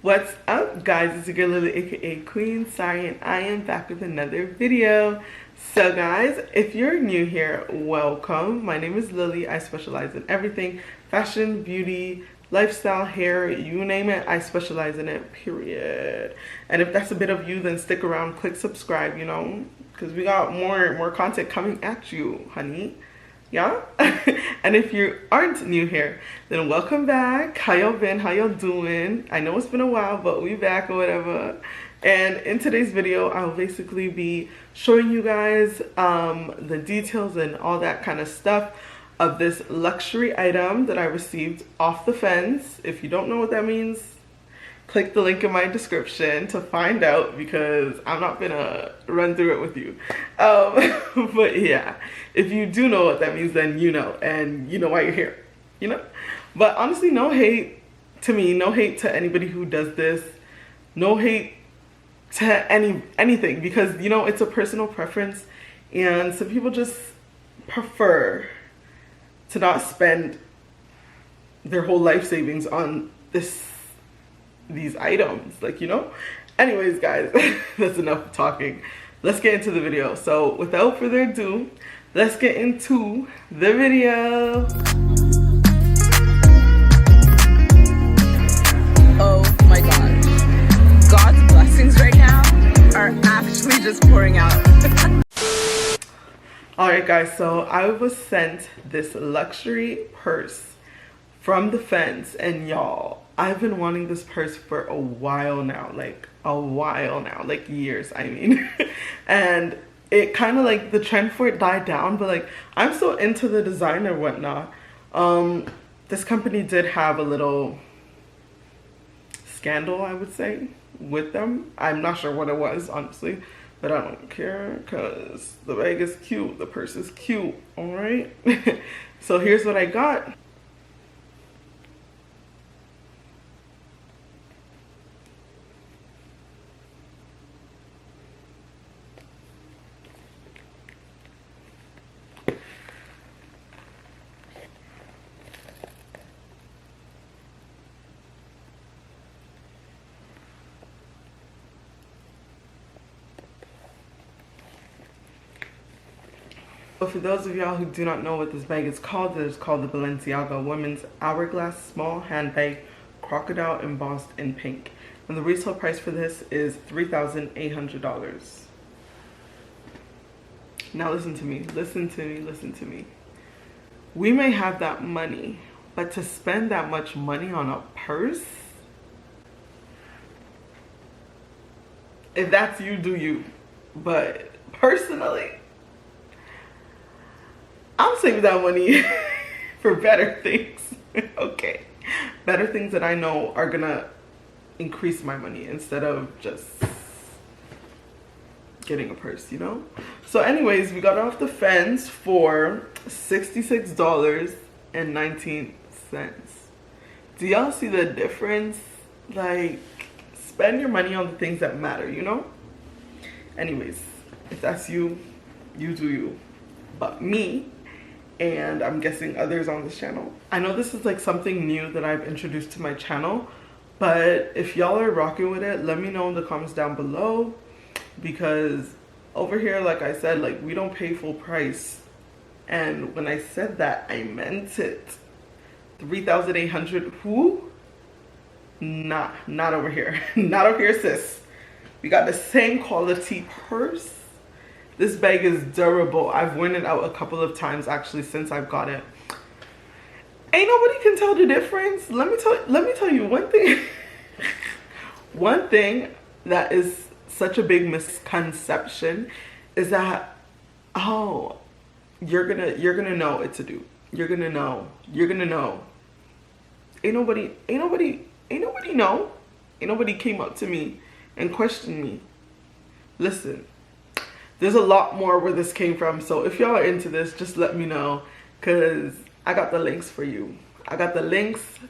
What's up, guys? It's your girl Lily, aka Queen Sorry, and I am back with another video. So guys, if you're new here, welcome. My name is Lily. I specialize in everything fashion, beauty, lifestyle, hair, you name it, I specialize in it, period. And if that's a bit of you, then stick around, click subscribe, you know, because we got more content coming at you, honey. Yeah. And if you aren't new here, then welcome back. How y'all been? How y'all doing? I know it's been a while, but we back or whatever. And in today's video, I'll basically be showing you guys the details and all that kind of stuff of this luxury item that I received off the fence. If you don't know what that means, click the link in my description to find out, because I'm not gonna run through it with you. But yeah, if you do know what that means, then you know, and you know why you're here, you know? But honestly, no hate to me, no hate to anybody who does this, no hate to anything, because you know, it's a personal preference, and some people just prefer to not spend their whole life savings on these items, like, you know. Anyways guys, that's enough talking. Let's get into the video. So without further ado, let's get into the video. Oh my god, God's blessings right now are actually just pouring out. All right guys, so I was sent this luxury purse from the fence, and y'all, I've been wanting this purse for a while now, like years, I mean. And it kind of like, the trend for it died down, but like, I'm so into the design and whatnot. This company did have a little scandal, I would say, with them. I'm not sure what it was, honestly, but I don't care, because the bag is cute, the purse is cute, all right? So here's what I got. But for those of y'all who do not know what this bag is called, it is called the Balenciaga Women's Hourglass Small Handbag, crocodile embossed in pink. And the retail price for this is $3,800. Now listen to me, listen to me, listen to me. We may have that money, but to spend that much money on a purse, if that's you, do you. But personally, I'm saving that money for better things. Okay, better things that I know are gonna increase my money instead of just getting a purse, you know. So anyways, we got off the fence for $66.19. Do y'all see the difference? Like, spend your money on the things that matter, you know. Anyways, if that's you, you do you. But me, and I'm guessing others on this channel, I know this is like something new that I've introduced to my channel, but if y'all are rocking with it, let me know in the comments down below, because over here, like I said, like, we don't pay full price. And when I said that, I meant it. 3,800, who? Nah, not over here. Not over here, sis. We got the same quality purse. This bag is durable. I've worn it out a couple of times actually since I've got it. Ain't nobody can tell the difference. Let me tell you one thing. One thing that is such a big misconception is that, oh, you're gonna know it's a dupe. You're gonna know. Ain't nobody know. Ain't nobody came up to me and questioned me. Listen, there's a lot more where this came from, so if y'all are into this, just let me know, because I got the links for you. I got the links.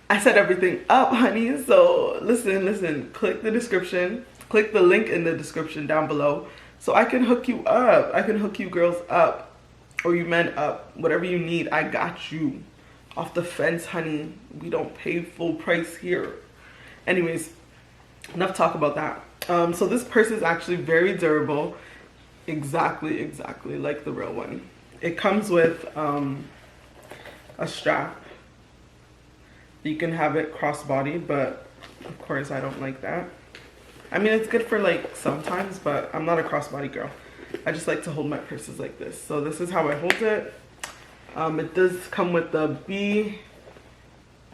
I set everything up, honey. So listen, click the description, click the link in the description down below, so I can hook you up. I can hook you girls up, or you men up, whatever you need. I got you. Off the fence, honey. We don't pay full price here. Anyways, enough talk about that. So this purse is actually very durable, exactly like the real one. It comes with a strap. You can have it crossbody, but of course I don't like that. I mean, it's good for like sometimes, but I'm not a crossbody girl. I just like to hold my purses like this. So this is how I hold it. It does come with the B.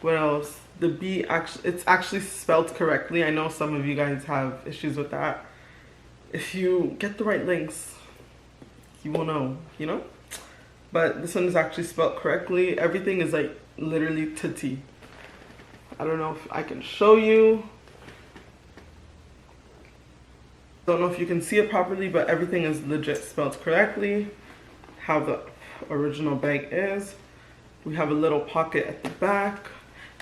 What else? The B, actually, it's actually spelled correctly. I know some of you guys have issues with that. If you get the right links, you will know, you know? But this one is actually spelled correctly. Everything is like literally to T. I don't know if I can show you. Don't know if you can see it properly, but everything is legit spelled correctly. How the original bag is. We have a little pocket at the back.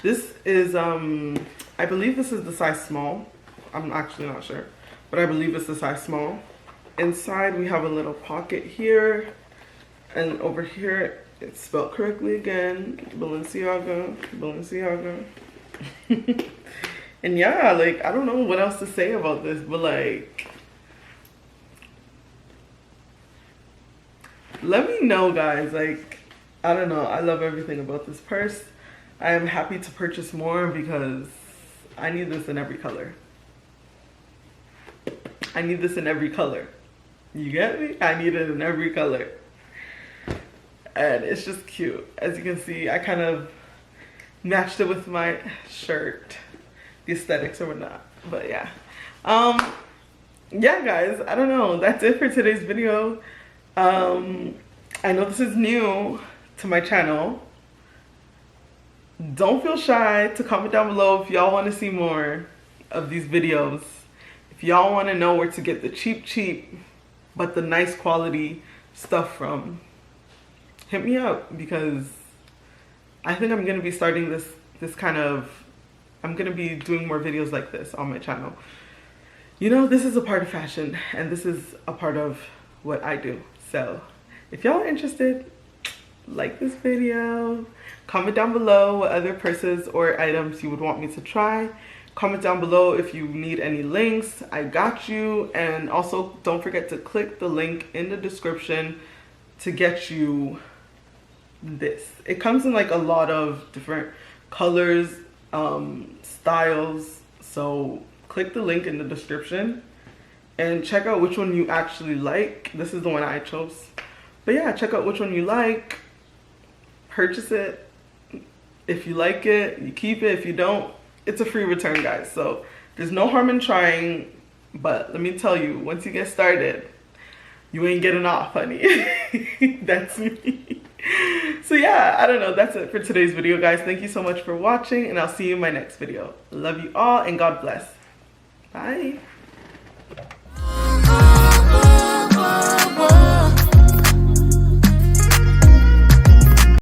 This is, I believe this is the size small. I'm actually not sure, but I believe it's the size small. Inside we have a little pocket here, and over here it's spelled correctly again, Balenciaga. And yeah, like, I don't know what else to say about this, but like, let me know, guys. Like, I don't know, I love everything about this purse. I am happy to purchase more because I need this in every color. I need this in every color. You get me? I need it in every color. And it's just cute. As you can see, I kind of matched it with my shirt. The aesthetics or whatnot. But yeah. Yeah, guys, I don't know. That's it for today's video. I know this is new to my channel. Don't feel shy to comment down below if y'all want to see more of these videos. If y'all want to know where to get the cheap but the nice quality stuff from, hit me up, because I think I'm going to be starting this kind of, I'm going to be doing more videos like this on my channel. You know, this is a part of fashion, and this is a part of what I do. So if y'all are interested, like this video, comment down below what other purses or items you would want me to try. Comment down below if you need any links. I got you. And also don't forget to click the link in the description to get you this. It comes in like a lot of different colors, styles. So click the link in the description and check out which one you actually like. This is the one I chose. But yeah, check out which one you like. Purchase it. If you like it, you keep it. If you don't, it's a free return, guys. So there's no harm in trying. But let me tell you, once you get started, you ain't getting off, honey. That's me. So yeah, I don't know. That's it for today's video, guys. Thank you so much for watching, and I'll see you in my next video. Love you all, and God bless. Bye.